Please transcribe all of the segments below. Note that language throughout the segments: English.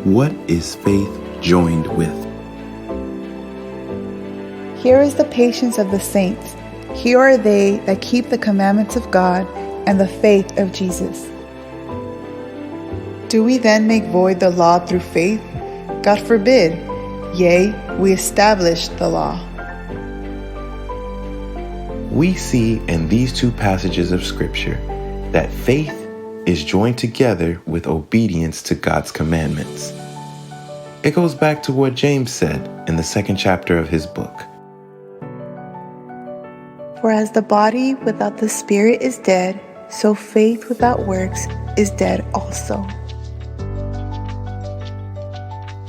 What is faith joined with? Here is the patience of the saints. Here are they that keep the commandments of God and the faith of Jesus. Do we then make void the law through faith? God forbid. Yea, we establish the law. We see in these two passages of Scripture that faith is joined together with obedience to God's commandments. It goes back to what James said in the 2nd chapter of his book. For as the body without the spirit is dead, so faith without works is dead also.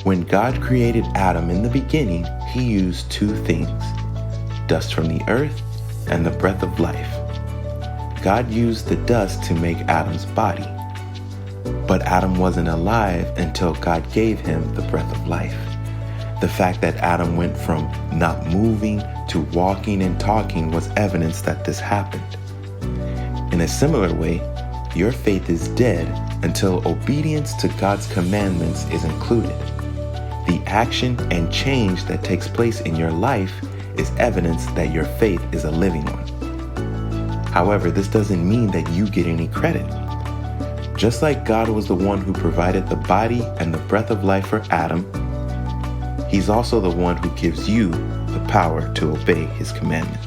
When God created Adam in the beginning, he used two things: dust from the earth and the breath of life. God used the dust to make Adam's body. But Adam wasn't alive until God gave him the breath of life. The fact that Adam went from not moving to walking and talking was evidence that this happened. In a similar way, your faith is dead until obedience to God's commandments is included. The action and change that takes place in your life is evidence that your faith is a living one. However, this doesn't mean that you get any credit. Just like God was the one who provided the body and the breath of life for Adam, He's also the one who gives you the power to obey His commandment.